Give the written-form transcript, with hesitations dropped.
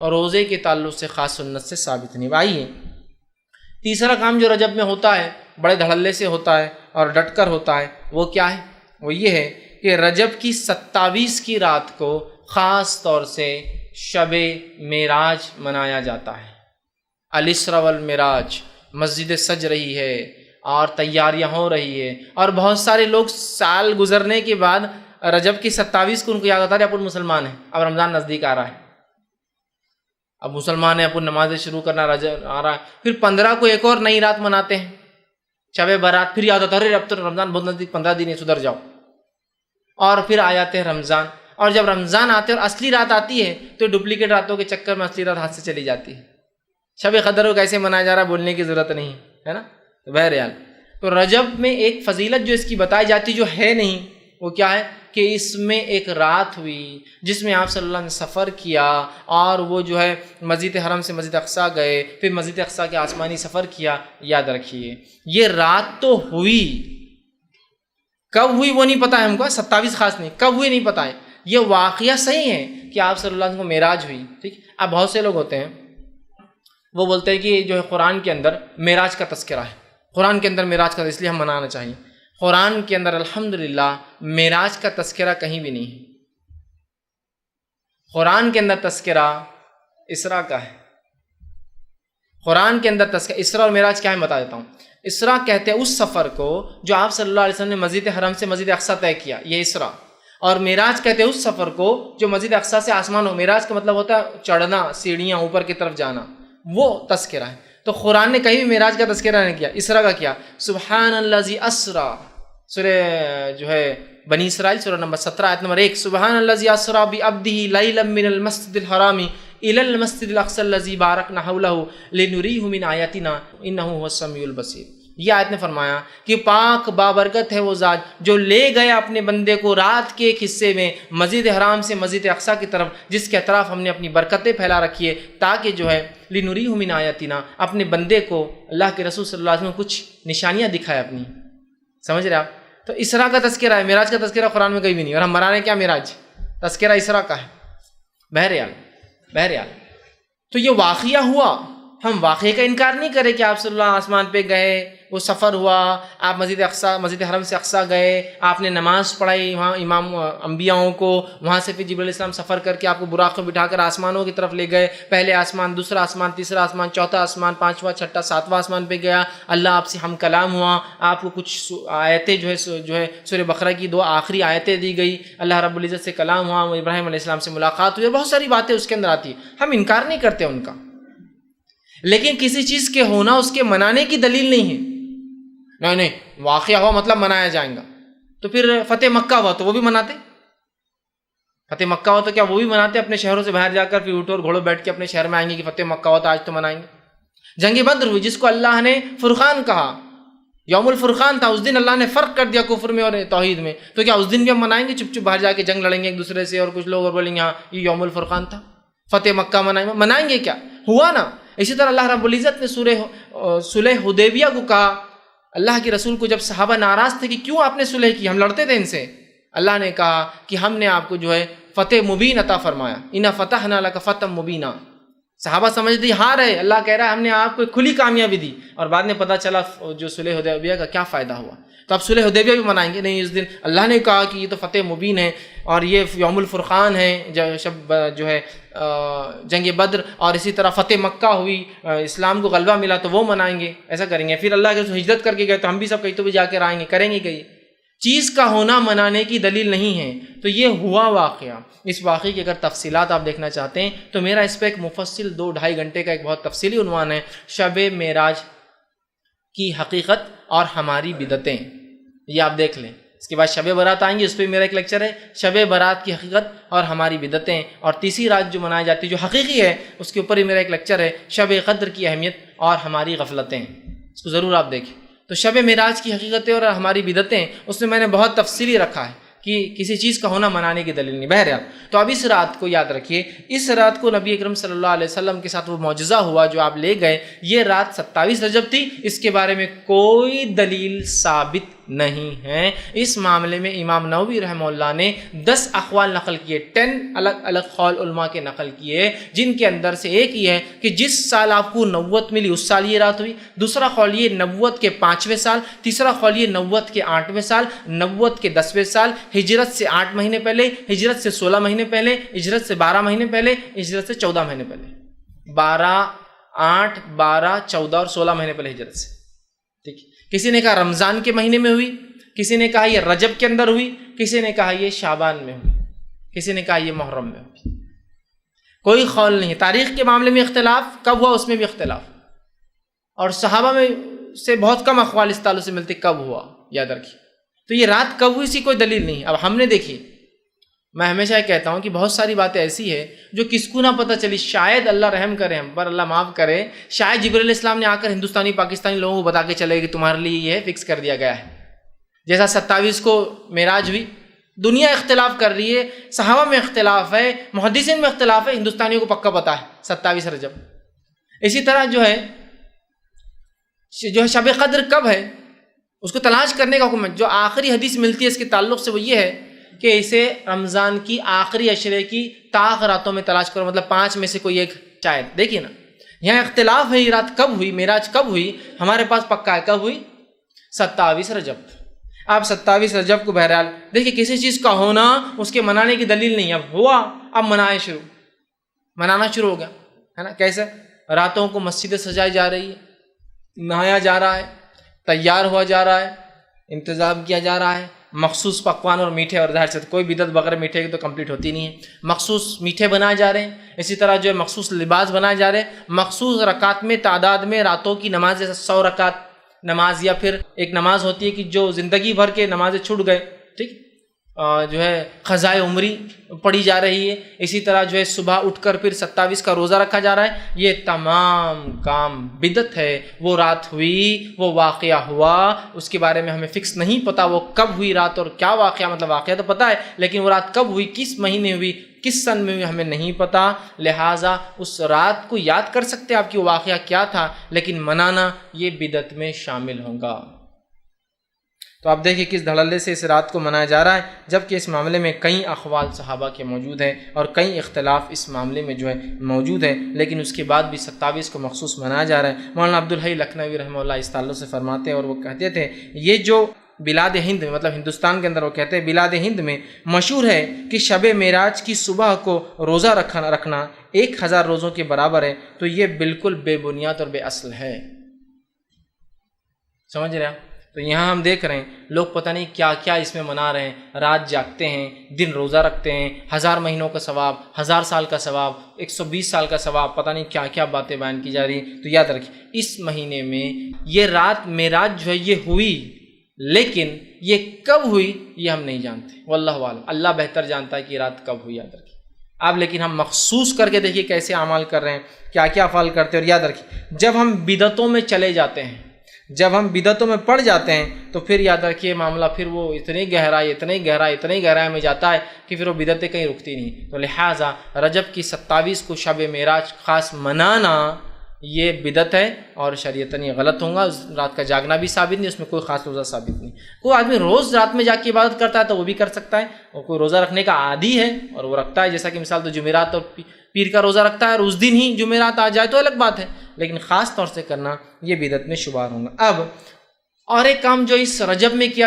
اور روزے کے تعلق سے خاص سنت سے ثابت نہیں۔ آئیے تیسرا کام جو رجب میں ہوتا ہے، بڑے دھڑلے سے ہوتا ہے اور ڈٹ کر ہوتا ہے، وہ کیا ہے؟ وہ یہ ہے کہ رجب کی 27 کی رات کو خاص طور سے شب معراج منایا جاتا ہے۔ الاسراء والمعراج، مسجد سج رہی ہے اور تیاریاں ہو رہی ہے، اور بہت سارے لوگ سال گزرنے کے بعد رجب کی 27 کو ان کو یاد آتا ہے اپن مسلمان ہیں، اب رمضان نزدیک آ رہا ہے، اب مسلمان ہیں، اپن نمازیں شروع کرنا رجب آ رہا ہے، پھر 15 کو ایک اور نئی رات مناتے ہیں شب برات، پھر یاد آتا ہے ارے اب تو رمضان بہت نزدیک، 15 دن ہے، سدھر جاؤ، اور پھر آ جاتے ہیں رمضان، اور جب رمضان آتے اور اصلی رات آتی ہے تو ڈپلیکیٹ راتوں کے چکر میں اصلی رات ہاتھ سے چلی جاتی ہے۔ شب قدر کو کیسے منایا جا رہا ہے بولنے کی ضرورت نہیں ہے نا۔ بہرحال تو رجب میں ایک فضیلت جو اس کی بتائی جاتی جو ہے نہیں، وہ کیا ہے کہ اس میں ایک رات ہوئی جس میں آپ صلی اللہ علیہ وسلم نے سفر کیا، اور وہ جو ہے مسجد حرم سے مسجد اقصیٰ گئے، پھر مسجد اقصیٰ کے آسمانی سفر کیا۔ یاد رکھیے یہ رات تو ہوئی، کب ہوئی وہ نہیں پتہ ہے ہم کو، 27 خاص نہیں، کب ہوئی نہیں پتہ ہے، یہ واقعہ صحیح ہے کہ آپ صلی اللہ علیہ وسلم کو معراج ہوئی، ٹھیک۔ اب بہت سے لوگ ہوتے ہیں وہ بولتے ہیں کہ جو ہے قرآن کے اندر معراج کا تذکرہ ہے، قرآن کے اندر معراج کا، اس لیے ہم منانا چاہیے۔ قرآن کے اندر الحمدللہ معراج کا تذکرہ کہیں بھی نہیں ہے۔ قرآن کے اندر تذکرہ اسراء کا ہے، قرآن کے اندر تذکرہ اسراء اور معراج کیا ہے بتا دیتا ہوں۔ اسراء کہتے ہیں اس سفر کو جو آپ صلی اللہ علیہ وسلم نے مسجد حرم سے مسجد اقصیٰ طے کیا، یہ اسراء، اور معراج کہتے ہیں اس سفر کو جو مسجد اقصیٰ سے آسمان ہو۔ معراج کا مطلب ہوتا ہے چڑھنا، سیڑھیاں اوپر کی طرف جانا، وہ تذکرہ ہے۔ تو قرآن نے کہیں بھی معراج کا تذکرہ نہیں کیا، اسراء کا کیا۔ سبحان الذی اسریٰ، سورہ جو ہے بنی اسرائیل سورہ نمبر 17 آیت نمبر 1، سبحان الذی اسریٰ بعبدہ لیلا من المسجد الحرام الی المسجد الاقصی الذی بارکنا حولہ لنریہ من آیاتنا انہ هو السمیع البصیر۔ یہ آیت نے فرمایا کہ پاک بابرکت ہے وہ ذات جو لے گیا اپنے بندے کو رات کے ایک حصے میں مسجد حرام سے مسجد اقصیٰ کی طرف، جس کے اطراف ہم نے اپنی برکتیں پھیلا رکھی ہے، تاکہ جو ہے لنریہ من آیاتنا، اپنے بندے کو اللہ کے رسول صلی اللہ علیہ وسلم کچھ نشانیاں دکھائے اپنی، سمجھ رہے آپ؟ تو اسراء کا تذکرہ ہے، معراج کا تذکرہ قرآن میں کہیں بھی نہیں، اور ہم منا رہے ہیں کیا معراج، تذکرہ اسراء کا ہے۔ بہرحال تو یہ واقعہ ہوا، ہم واقعے کا انکار نہیں کریں کہ آپ صلی اللہ علیہ آسمان پہ گئے، وہ سفر ہوا، آپ مسجد حرم سے اقصیٰ گئے، آپ نے نماز پڑھائی وہاں امام انبیاؤں کو، وہاں سے پھر جبرائیل علیہ السلام سفر کر کے آپ کو براق میں بٹھا کر آسمانوں کی طرف لے گئے، پہلے آسمان، دوسرا آسمان، تیسرا آسمان، چوتھا آسمان، پانچواں، چھٹا، ساتواں آسمان پہ گیا، اللہ آپ سے ہم کلام ہوا، آپ کو کچھ آیتیں جو ہے سورہ بقرہ کی 2 آخری آیتیں دی گئی، اللہ رب العزت سے کلام ہوا، ابراہیم علیہ السلام سے ملاقات ہوئی، بہت ساری باتیں اس کے اندر آتی ہیں، ہم انکار نہیں کرتے ان کا، لیکن کسی چیز کے ہونا اس کے منانے کی دلیل نہیں ہے۔ نہیں واقعہ ہوا مطلب منایا جائیں گا، تو پھر فتح مکہ ہوا تو وہ بھی مناتے، فتح مکہ ہوا تو کیا وہ بھی مناتے؟ اپنے شہروں سے باہر جا کر پھر اونٹ اور گھوڑوں بیٹھ کے اپنے شہر میں آئیں گے کہ فتح مکہ ہوا تو آج تو منائیں گے۔ جنگ بدر ہوئی جس کو اللہ نے فرقان کہا، یوم الفرقان تھا، اس دن اللہ نے فرق کر دیا کفر میں اور توحید میں، تو کیا اس دن بھی ہم منائیں گے؟ چپ باہر جا کے جنگ لڑیں گے ایک دوسرے سے، اور کچھ لوگ اور بولیں گے ہاں یہ یوم الفرقان تھا، فتح مکہ منائیں گے کیا؟ ہوا نا۔ اسی طرح اللہ رب العزت نے صلح حدیبیہ کو کہا، اللہ کے رسول کو جب صحابہ ناراض تھے کہ کیوں آپ نے صلح کی، ہم لڑتے تھے ان سے، اللہ نے کہا کہ ہم نے آپ کو جو ہے فتح مبین عطا فرمایا، انا فتحنا لک فتحا مبینا۔ صحابہ سمجھتے ہار ہے، اللہ کہہ رہا ہے ہم نے آپ کو کھلی کامیابی دی، اور بعد میں پتہ چلا جو صلح حدیبیہ کا کیا فائدہ ہوا۔ تو اب صلح حدیبیہ بھی منائیں گے؟ نہیں، اس دن اللہ نے کہا کہ یہ تو فتح مبین ہے، اور یہ یوم الفرقان ہے، جو ہے جنگ بدر، اور اسی طرح فتح مکہ ہوئی، اسلام کو غلبہ ملا تو وہ منائیں گے، ایسا کریں گے۔ پھر اللہ کے ہجرت کر کے گئے تو ہم بھی سب کہیں تو بھی جا کے آئیں گے، کریں گے کہیں؟ چیز کا ہونا منانے کی دلیل نہیں ہے۔ تو یہ ہوا واقعہ، اس واقعے کی اگر تفصیلات آپ دیکھنا چاہتے ہیں تو میرا اس پہ ایک مفصل 2-2.5 گھنٹے کا ایک بہت تفصیلی عنوان ہے، شب معراج کی حقیقت اور ہماری بدعتیں، یہ آپ دیکھ لیں۔ اس کے بعد شب برات آئیں گی، اس پہ میرا ایک لیکچر ہے، شب برات کی حقیقت اور ہماری بدعتیں، اور تیسری رات جو منائی جاتی ہے جو حقیقی ہے اس کے اوپر ہی میرا ایک لیکچر ہے، شب قدر کی اہمیت اور ہماری غفلتیں، اس کو ضرور آپ دیکھیں۔ تو شب معراج کی حقیقتیں اور ہماری بدعتیں، اس میں نے بہت تفصیلی رکھا ہے کہ کسی چیز کا ہونا منانے کی دلیل نہیں۔ بہرحال تو اب اس رات کو یاد رکھیے، اس رات کو نبی اکرم صلی اللہ علیہ وسلم کے ساتھ وہ معجزہ ہوا جو آپ لے گئے، یہ رات 27 رجب تھی، اس کے بارے میں کوئی دلیل ثابت نہیں ہیں۔ اس معاملے میں امام نووی رحمہ اللہ نے 10 اقوال نقل کیے، 10 الگ الگ قول علماء کے نقل کیے، جن کے اندر سے ایک یہ ہے کہ جس سال آپ کو نبوت ملی اس سال یہ رات ہوئی، دوسرا قول یہ نبوت کے 5ویں سال، تیسرا قول یہ نبوت کے 8ویں سال، نبوت کے 10ویں سال، ہجرت سے 8 مہینے پہلے، ہجرت سے 16 مہینے پہلے، ہجرت سے 12 مہینے پہلے، ہجرت سے 14 مہینے پہلے، 8 12 14 اور 16 مہینے پہلے ہجرت سے، ٹھیک۔ کسی نے کہا رمضان کے مہینے میں ہوئی، کسی نے کہا یہ رجب کے اندر ہوئی، کسی نے کہا یہ شعبان میں ہوئی، کسی نے کہا یہ محرم میں ہوئی، کوئی قول نہیں۔ تاریخ کے معاملے میں اختلاف، کب ہوا اس میں بھی اختلاف، اور صحابہ میں سے بہت کم اقوال اس تعلق سے ملتے کب ہوا، یاد رکھیے۔ تو یہ رات کب ہوئی اس کی کوئی دلیل نہیں۔ اب ہم نے دیکھی، میں ہمیشہ یہ کہتا ہوں کہ بہت ساری باتیں ایسی ہے جو کس کو نہ پتہ چلی، شاید اللہ رحم کرے ہم پر، اللہ معاف کرے، شاید جبرائیل علیہ السلام نے آ کر ہندوستانی پاکستانی لوگوں کو بتا کے چلے کہ تمہارے لیے یہ فکس کر دیا گیا ہے۔ جیسا 27 کو معراج ہوئی، دنیا اختلاف کر رہی ہے، صحابہ میں اختلاف ہے، محدثین میں اختلاف ہے، ہندوستانیوں کو پکا پتہ ہے 27 رجب۔ اسی طرح جو ہے شب قدر کب ہے اس کو تلاش کرنے کا حکم ہے۔ جو آخری حدیث ملتی ہے اس کے تعلق سے وہ یہ ہے کہ اسے رمضان کی آخری عشرے کی طاق راتوں میں تلاش کرو، مطلب 5 میں سے کوئی ایک شاید۔ دیکھیے نا، یہاں اختلاف ہے، یہ رات کب ہوئی، معراج کب ہوئی، ہمارے پاس پکا ہے کب ہوئی، 27 رجب۔ آپ 27 رجب کو بہرحال دیکھیے، کسی چیز کا ہونا اس کے منانے کی دلیل نہیں، اب ہوا اب منانا شروع ہو گیا ہے نا۔ کیسے؟ راتوں کو مسجدیں سجائی جا رہی ہے، نہایا جا رہا ہے، تیار ہوا جا رہا ہے، انتظام کیا جا رہا ہے، مخصوص پکوان اور میٹھے، اور ظاہر سے کوئی بدعت بغیر میٹھے کی تو کمپلیٹ ہوتی نہیں ہے، مخصوص میٹھے بنائے جا رہے ہیں، اسی طرح جو ہے مخصوص لباس بنائے جا رہے ہیں، مخصوص رکعت میں تعداد میں راتوں کی نماز، جیسے 100 رکعت نماز، یا پھر ایک نماز ہوتی ہے کہ جو زندگی بھر کے نمازیں چھوٹ گئے، ٹھیک، جو ہے قضائے عمری پڑھی جا رہی ہے، اسی طرح جو ہے صبح اٹھ کر پھر 27 کا روزہ رکھا جا رہا ہے۔ یہ تمام کام بدعت ہے۔ وہ رات ہوئی، وہ واقعہ ہوا، اس کے بارے میں ہمیں فکس نہیں پتہ وہ کب ہوئی رات اور کیا واقعہ، مطلب واقعہ تو پتہ ہے لیکن وہ رات کب ہوئی، کس مہینے ہوئی، کس سن میں ہوئی، ہمیں نہیں پتہ۔ لہٰذا اس رات کو یاد کر سکتے آپ کہ وہ واقعہ کیا تھا، لیکن منانا یہ بدعت میں شامل ہوگا۔ تو آپ دیکھیں کس دھڑلے سے اس رات کو منایا جا رہا ہے، جبکہ اس معاملے میں کئی اقوال صحابہ کے موجود ہیں اور کئی اختلاف اس معاملے میں جو ہے موجود ہے، لیکن اس کے بعد بھی 27 کو مخصوص منایا جا رہا ہے۔ مولانا عبدالحی لکھنوی رحمہ اللہ اس تعلق سے فرماتے ہیں، اور وہ کہتے تھے یہ جو بلاد ہند میں، مطلب ہندوستان کے اندر، وہ کہتے ہیں بلاد ہند میں مشہور ہے کہ شب معراج کی صبح کو روزہ رکھنا 1000 روزوں کے برابر ہے، تو یہ بالکل بے بنیاد اور بے اصل ہے۔ سمجھ رہے ہیں؟ تو یہاں ہم دیکھ رہے ہیں لوگ پتہ نہیں کیا کیا اس میں منا رہے ہیں، رات جاگتے ہیں، دن روزہ رکھتے ہیں، 1000 مہینوں کا ثواب، 1000 سال کا ثواب، 120 سال کا ثواب، پتہ نہیں کیا کیا باتیں بیان کی جا رہی ہیں۔ تو یاد رکھیں اس مہینے میں یہ رات معراج جو ہے یہ ہوئی، لیکن یہ کب ہوئی یہ ہم نہیں جانتے، واللہ عالم، اللہ بہتر جانتا ہے کہ یہ رات کب ہوئی۔ یاد رکھیں آپ، لیکن ہم مخصوص کر کے دیکھیے کیسے اعمال کر رہے ہیں، کیا کیا افعال کرتے ہیں۔ اور یاد رکھیں جب ہم بدعتوں میں چلے جاتے ہیں، جب ہم بدعتوں میں پڑ جاتے ہیں تو پھر یاد رکھیے معاملہ پھر وہ اتنی گہرائی میں جاتا ہے کہ پھر وہ بدعتیں کہیں رکتی نہیں۔ تو لہٰذا رجب کی 27 کو شب معراج خاص منانا یہ بدعت ہے اور شریعتاً یہ غلط ہوگا۔ اس رات کا جاگنا بھی ثابت نہیں، اس میں کوئی خاص روزہ ثابت نہیں۔ کوئی آدمی روز رات میں جاگ کے عبادت کرتا ہے تو وہ بھی کر سکتا ہے، اور کوئی روزہ رکھنے کا عادی ہے اور وہ رکھتا ہے، جیسا کہ مثال تو جمعرات اور پیر کا روزہ رکھتا ہے اور اس دن ہی جمعرات آ جائے تو الگ بات ہے، لیکن خاص طور سے کرنا یہ بدعت میں شمار ہوگا۔ اب اور ایک کام جو اس رجب میں کیا